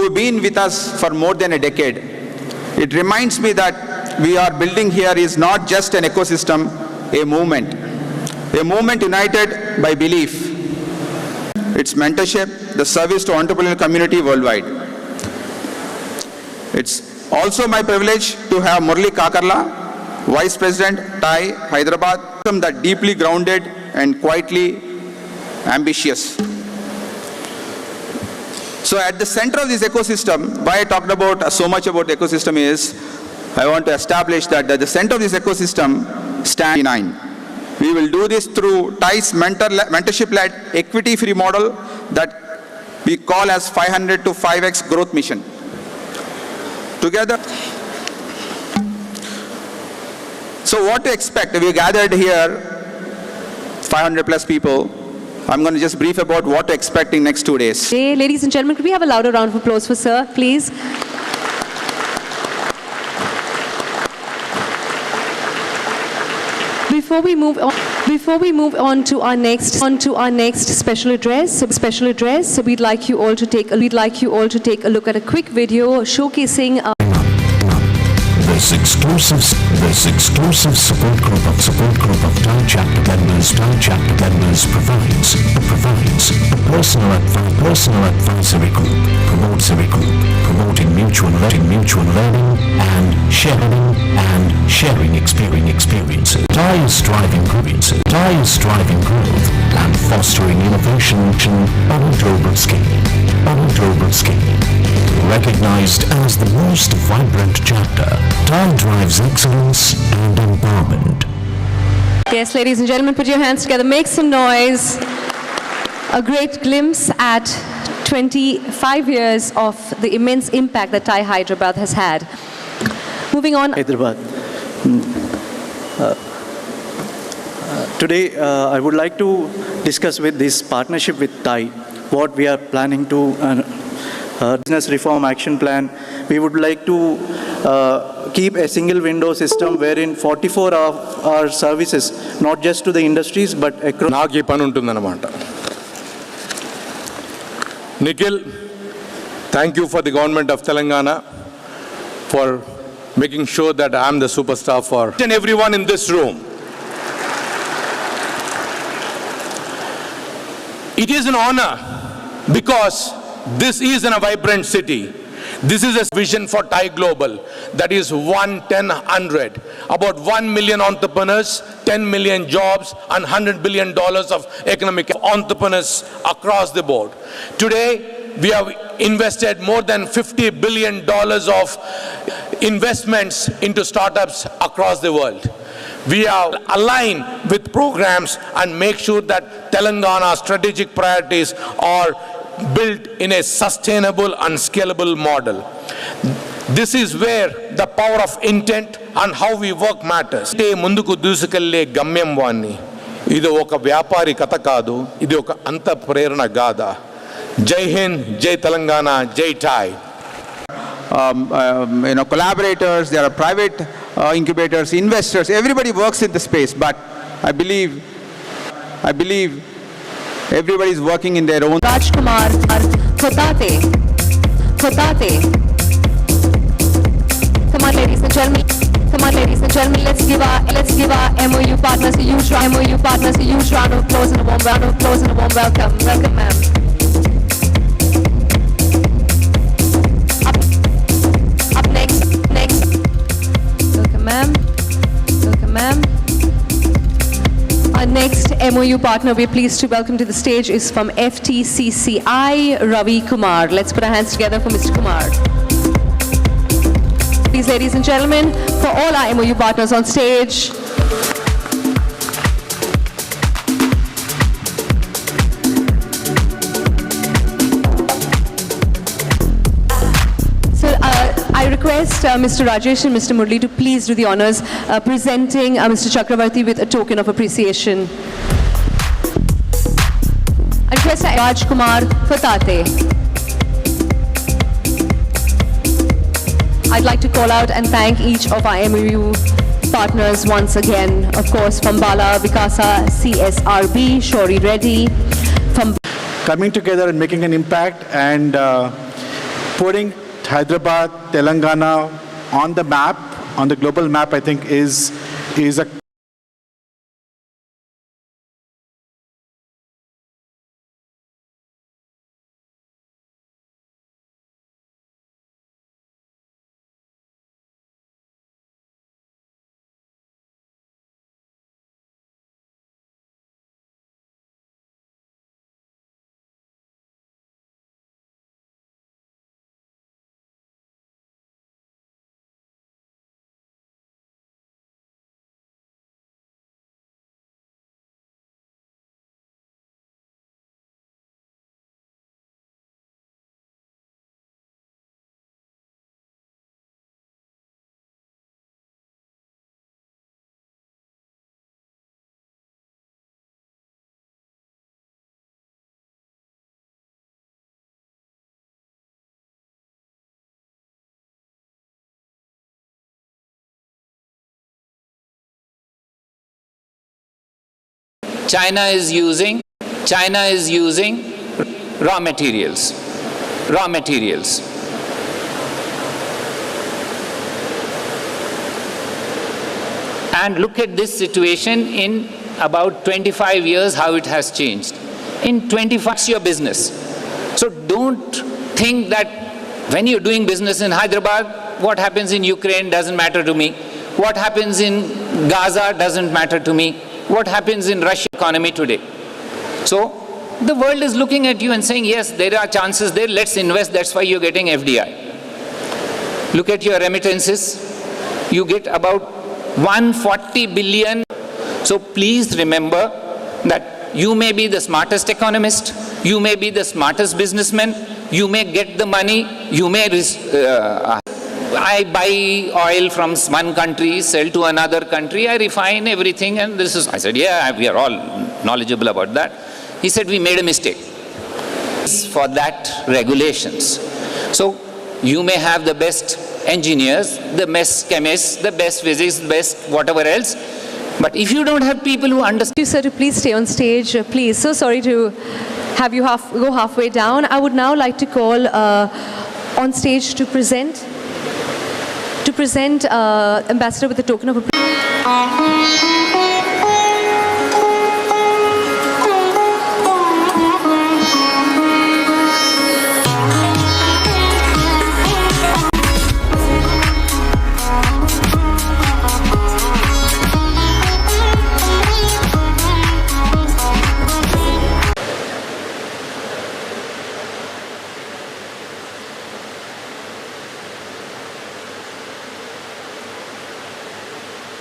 who've been with us for more than a decade. It reminds me that we are building here is not just an ecosystem, a movement united by belief, its mentorship, the service to entrepreneurial community worldwide. It's also my privilege to have Murali Kakarla, Vice President, TIE, Hyderabad, that deeply grounded and quietly ambitious. So at the center of this ecosystem, why I talked about so much about the ecosystem is, I want to establish that at the center of this ecosystem stands 9. We will do this through TIE's mentorship-led equity-free model that we call as 500 to 5x growth mission. Together, so what to expect? We gathered here 500 plus people. I'm going to just brief about what to expect in next 2 days. Hey, ladies and gentlemen, could we have a louder round of applause for Sir, please? Before we move on to our next special address, so we'd like you all to take a look at a quick video showcasing This exclusive support group of TIE chapter members provides a personal advisory group, promoting mutual learning and sharing experiences. TIE is driving growth and fostering innovation on a global scale. Recognized as the most vibrant chapter, TIE drives excellence and empowerment. Yes, ladies and gentlemen, put your hands together, make some noise. A great glimpse at 25 years of the immense impact that TIE Hyderabad has had. Moving on. Hyderabad. Today, I would like to discuss with this partnership with TIE, what we are planning to business reform action plan. We would like to keep a single window system wherein 44 of our services, not just to the industries, but across. Nikhil, thank you for the government of Telangana for making sure that I am the superstar for each and everyone in this room. It is an honor because this is in a vibrant city. This is a vision for TIE Global, that is 1-10-100. About 1 million entrepreneurs, 10 million jobs, and $100 billion of economic entrepreneurs across the board. Today, we have invested more than $50 billion of investments into startups across the world. We are aligned with programs and make sure that Telangana's strategic priorities are built in a sustainable and scalable model. This is where the power of intent and how we work matters. ముందుకు దూసుకెళ్లే గమ్యం వాణ్ణి. ఇది ఒక వ్యాపారి కథ కాదు, ఇది ఒక అంత ప్రేరణ గాథ. జై హింద్, జై తెలంగాణ, జై TIE. Collaborators, there are private incubators, investors, everybody works in the space, but I believe everybody is working in their own. Rajkumar Thotate. Come on, ladies and gentlemen, let's give our MOU partners a huge round of applause and a warm welcome. Welcome, ma'am. Up next. Welcome, ma'am. Our next MOU partner we're pleased to welcome to the stage is from FTCCI, Ravi Kumar. Let's put our hands together for Mr. Kumar. Please, ladies and gentlemen, for all our MOU partners on stage. I request Mr. Rajesh and Mr. Murali to please do the honors presenting Mr. Chakravarti with a token of appreciation. I request Rajkumar Thotate. I'd like to call out and thank each of our MOU partners once again. Of course, from Bala Vikasa, CSRB, Shori Reddy, from Coming together and making an impact and putting Hyderabad, Telangana on the map, on the global map, I think is a China is using raw materials. And look at this situation in about 25 years, how it has changed. In 25 years, your business. So don't think that when you're doing business in Hyderabad, what happens in Ukraine doesn't matter to me. What happens in Gaza doesn't matter to me. What happens in Russian economy today. So the world is looking at you and saying, yes, there are chances there, let's invest, that's why you're getting FDI. Look at your remittances. You get about 140 billion. So please remember that you may be the smartest economist, you may be the smartest businessman, you may get the money, you may I buy oil from one country, sell to another country, I refine everything, and this is, I said, yeah, we are all knowledgeable about that. He said, we made a mistake. For that, regulations. So you may have the best engineers, the best chemists, the best physics, the best whatever else, but if you don't have people who understand. You, sir, to please stay on stage, please. So sorry to have you go halfway down. I would now like to call on stage to present Ambassador with the token of appreciation.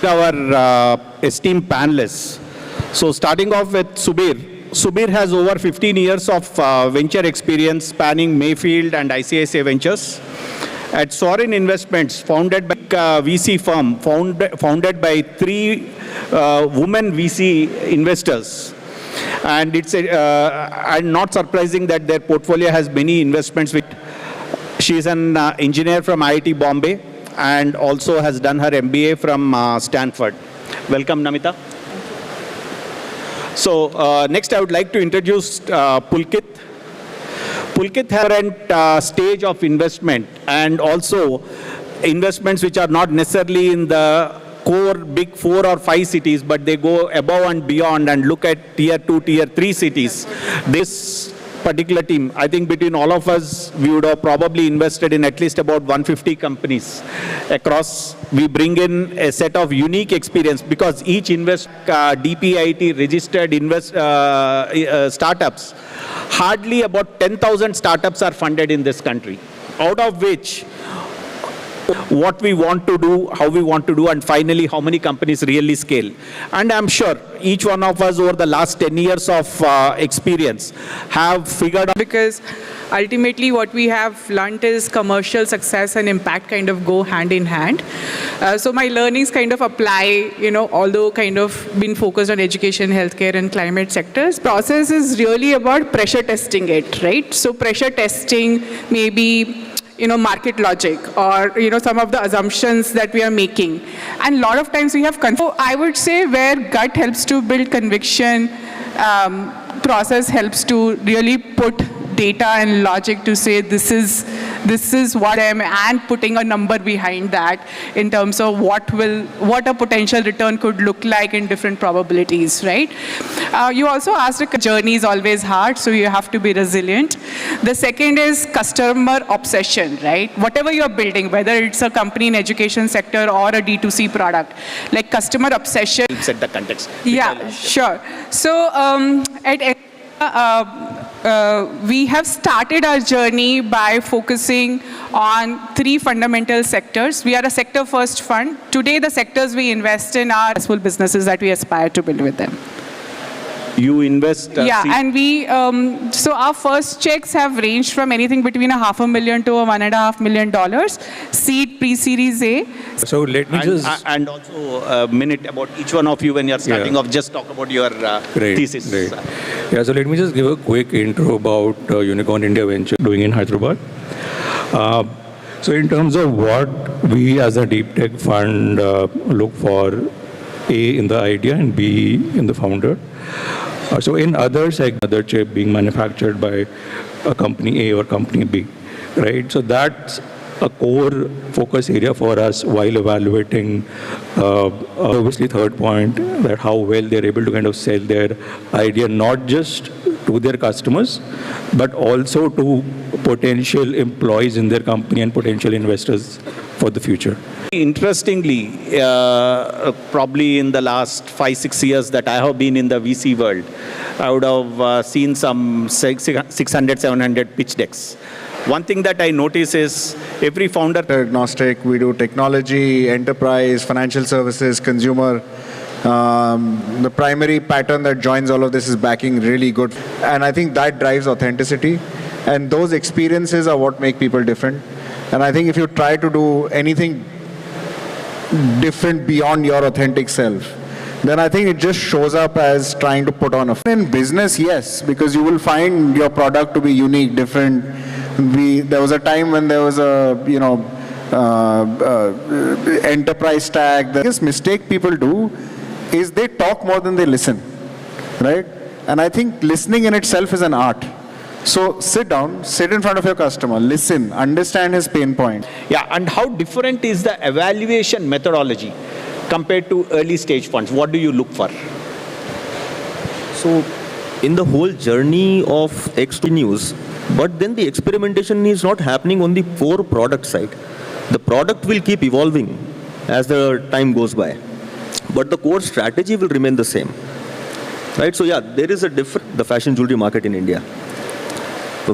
Our esteemed panelists. So starting off with Subir. Subir has over 15 years of venture experience spanning Mayfield and ICICI Ventures. At Sovereign Investments, founded by VC firm, founded by 3 women VC investors. And it's and not surprising that their portfolio has many investments. She is an engineer from IIT Bombay, and also has done her MBA from Stanford. Welcome, Namita. So next I would like to introduce Pulkit. Pulkit has a current stage of investment, and also investments which are not necessarily in the core big 4 or 5 cities, but they go above and beyond and look at tier 2, tier 3 cities. This particular team, I think between all of us, we would have probably invested in at least about 150 companies across. We bring in a set of unique experience because each DPIT registered startups. Hardly about 10,000 startups are funded in this country, out of which what we want to do, how we want to do, and finally how many companies really scale. And I'm sure each one of us over the last 10 years of experience have figured out. Because ultimately what we have learned is commercial success and impact kind of go hand in hand. So my learnings kind of apply, although kind of been focused on education, healthcare and climate sectors. Process is really about pressure testing it, right? So pressure testing maybe market logic or, some of the assumptions that we are making. And a lot of times we have, so I would say where gut helps to build conviction, process helps to really put data and logic to say this is what I am, and putting a number behind that in terms of what a potential return could look like in different probabilities, right? You also asked, a journey is always hard, so you have to be resilient. The second is customer obsession, right? Whatever you're building, whether it's a company in education sector or a D2C product, like customer obsession. Set the context. Yeah, sure. So we have started our journey by focusing on 3 fundamental sectors. We are a sector-first fund. Today, the sectors we invest in are successful businesses that we aspire to build with them. You invest... and we, so our first checks have ranged from anything between $500,000 to $1.5 million, seed, pre-series A. So let me And also a minute about each one of you when you're starting off, just talk about your thesis. Great. Yeah, so let me just give a quick intro about Unicorn India Venture doing in Hyderabad. So in terms of what we as a deep tech fund look for, A, in the idea, and B, in the founder. So in other segments, other chip being manufactured by a company A or company B, right? So that's a core focus area for us while evaluating, obviously third point, that how well they're able to kind of sell their idea, not just to their customers, but also to potential employees in their company and potential investors for the future. Interestingly, probably in the last 5-6 years that I have been in the VC world, I would have seen some 600-700 pitch decks. One thing that I notice is every founder... Agnostic, we do technology, enterprise, financial services, consumer. The primary pattern that joins all of this is backing really good. And I think that drives authenticity. And those experiences are what make people different. And I think if you try to do anything different beyond your authentic self, then I think it just shows up as trying to put on a... In business, yes, because you will find your product to be unique, different. There was a time when there was a, enterprise tag. The biggest mistake people do is they talk more than they listen, right? And I think listening in itself is an art. So sit down, sit in front of your customer, listen, understand his pain point. Yeah, and how different is the evaluation methodology compared to early stage funds? What do you look for? So in the whole journey of X2 news, but then the experimentation is not happening on the core product side. The product will keep evolving as the time goes by, but the core strategy will remain the same, right? So yeah, there is a different, the fashion jewelry market in India.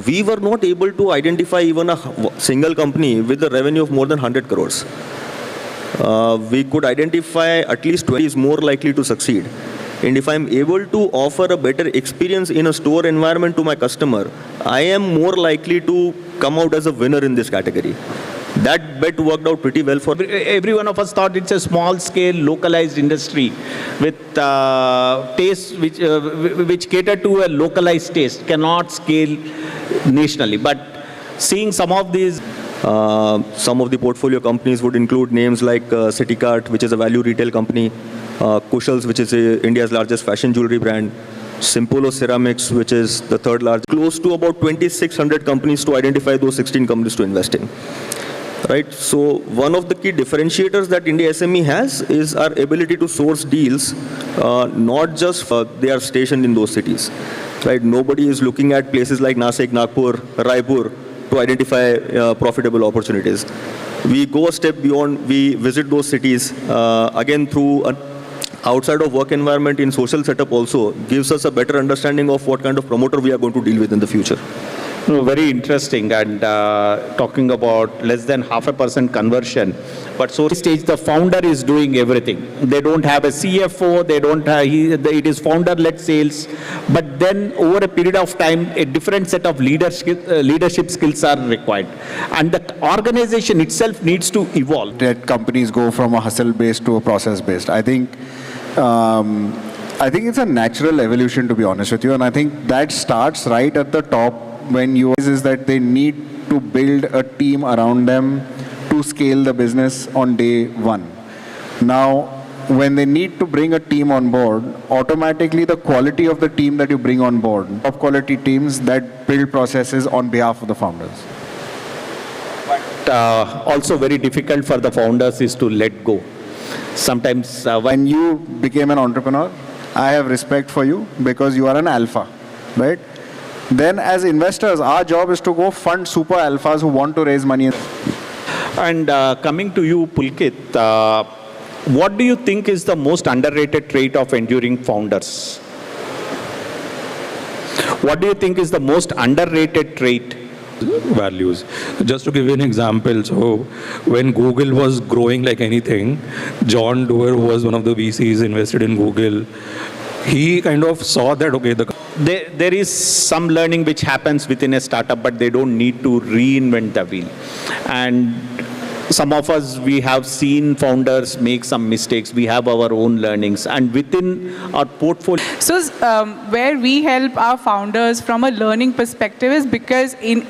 We were not able to identify even a single company with a revenue of more than 100 crores. We could identify at least 20 is more likely to succeed. And if I'm able to offer a better experience in a store environment to my customer, I am more likely to come out as a winner in this category. That bet worked out pretty well for every one of us. Thought it's a small scale localized industry with tastes which cater to a localized taste, cannot scale nationally. But seeing some of these, some of the portfolio companies would include names like CityCart, which is a value retail company, Kushals, which is India's largest fashion jewelry brand, Simpolo Ceramics, which is the third largest, close to about 2,600 companies to identify those 16 companies to invest in. Right, so one of the key differentiators that India SME has is our ability to source deals, not just they are stationed in those cities. Right, nobody is looking at places like Nasik, Nagpur, Raipur to identify profitable opportunities. We go a step beyond. We visit those cities again through an outside of work environment in social setup also gives us a better understanding of what kind of promoter we are going to deal with in the future. No, very interesting, and talking about less than 0.5% conversion. But so stage, the founder is doing everything. They don't have a CFO, they don't have, it is founder-led sales. But then over a period of time, a different set of leadership skills are required. And the organization itself needs to evolve. That companies go from a hustle-based to a process-based. I think it's a natural evolution, to be honest with you. And I think that starts right at the top when you is that they need to build a team around them to scale the business on day one. Now, when they need to bring a team on board, automatically the quality of the team that you bring on board, top quality teams that build processes on behalf of the founders. Also very difficult for the founders is to let go. Sometimes When you became an entrepreneur, I have respect for you because you are an alpha, right? Then as investors, our job is to go fund super alphas who want to raise money. And coming to you, Pulkit, what do you think is the most underrated trait of enduring founders? What do you think is the most underrated trait? Values. Just to give you an example, so when Google was growing like anything, John Doerr, who was one of the VCs invested in Google, he kind of saw that, okay, There is some learning which happens within a startup, but they don't need to reinvent the wheel. And some of us, we have seen founders make some mistakes. We have our own learnings. And within our portfolio. So where we help our founders from a learning perspective is because in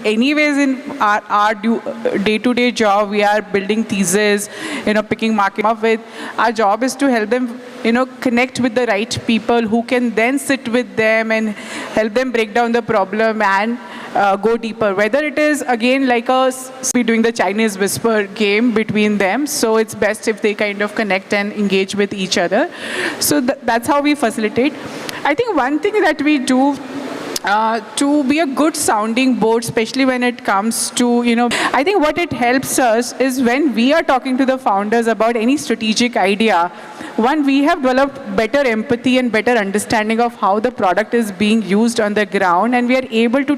our day-to-day job, we are building thesis, picking market up with. Our job is to help them, connect with the right people who can then sit with them and help them break down the problem and go deeper. Whether it is, again, like we doing the Chinese whisper game between them. So it's best if they kind of connect and engage with each other. So that's how we facilitate. I think one thing that we do to be a good sounding board, especially when it comes to, I think what it helps us is when we are talking to the founders about any strategic idea, one, we have developed better empathy and better understanding of how the product is being used on the ground, and we are able to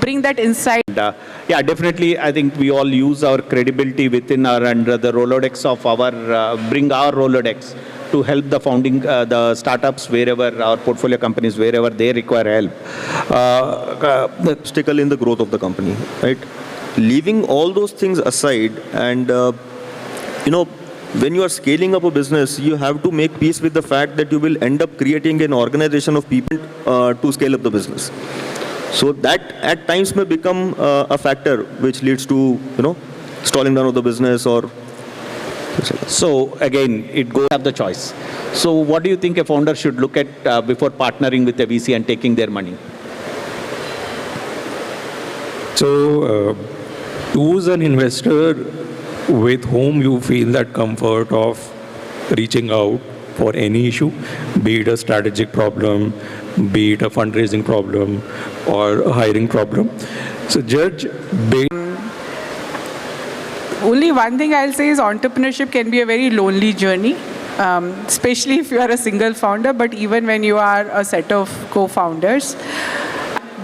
bring that insight. Yeah, definitely. I think we all use our credibility within our under the Rolodex of our, bring our Rolodex to help the founding, the startups wherever, our portfolio companies, wherever they require help. Obstacle in the growth of the company, right? Leaving all those things aside and, when you are scaling up a business, you have to make peace with the fact that you will end up creating an organization of people to scale up the business. So that at times may become a factor which leads to, stalling down of the business or. So again, it goes have the choice. So what do you think a founder should look at before partnering with a VC and taking their money? So choose an investor with whom you feel that comfort of reaching out for any issue, be it a strategic problem, be it a fundraising problem, or a hiring problem. So judge based. Only one thing I'll say is entrepreneurship can be a very lonely journey, especially if you are a single founder, but even when you are a set of co-founders.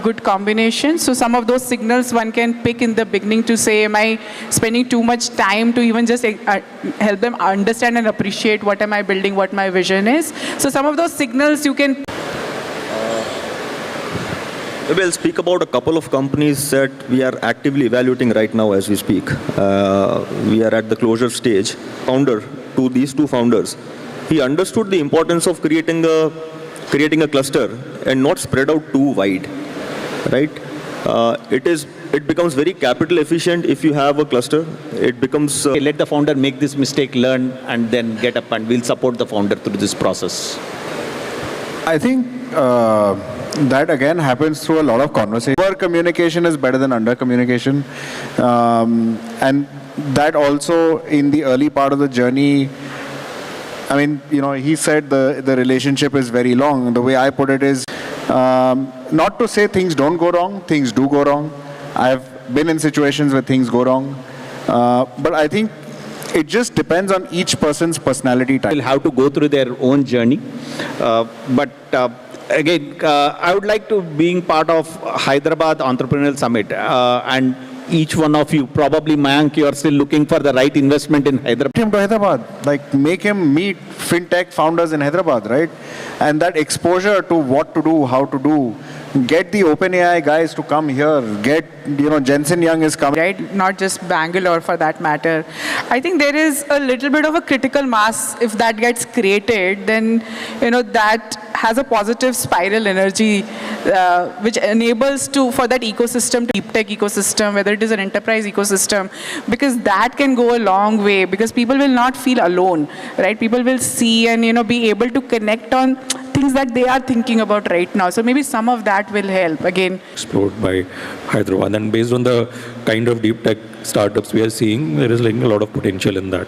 Good combination. So some of those signals one can pick in the beginning to say, am I spending too much time to even just help them understand and appreciate what am I building, what my vision is. So some of those signals you can. Maybe I'll speak about a couple of companies that we are actively evaluating right now as we speak. We are at the closure stage. Founder to these two founders, he understood the importance of creating a cluster and not spread out too wide. Right? It becomes very capital efficient if you have a cluster. It becomes... Let the founder make this mistake, learn, and then get up, and we'll support the founder through this process. I think that again happens through a lot of conversation. Over communication is better than under communication. And that also in the early part of the journey, I mean, he said the relationship is very long. The way I put it is, not to say things don't go wrong, things do go wrong. I've been in situations where things go wrong. But I think it just depends on each person's personality type. They'll have to go through their own journey. Again, I would like to being part of Hyderabad Entrepreneurial Summit. And each one of you, probably Mayank, you are still looking for the right investment in Hyderabad. Take him to Hyderabad, like make him meet fintech founders in Hyderabad, right? And that exposure to what to do, how to do. Get the OpenAI guys to come here. Get, Jensen Young is coming. Right, not just Bangalore for that matter. I think there is a little bit of a critical mass. If that gets created, then, that has a positive spiral energy, which enables for that ecosystem, deep tech ecosystem, whether it is an enterprise ecosystem, because that can go a long way, because people will not feel alone, right? People will see and, be able to connect on things that they are thinking about right now. So maybe some of that will help, again. Explored by Hyderabad, and based on the kind of deep tech startups we are seeing, there is like a lot of potential in that.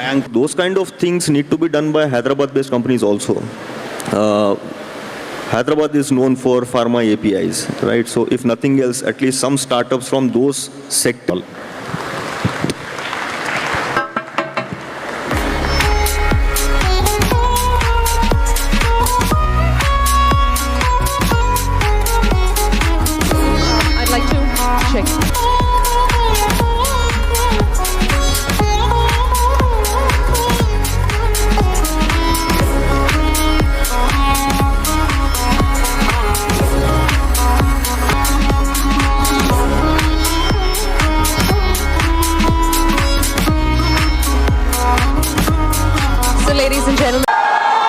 And those kind of things need to be done by Hyderabad-based companies also. Hyderabad is known for pharma APIs, right? So if nothing else, at least some startups from those sectors.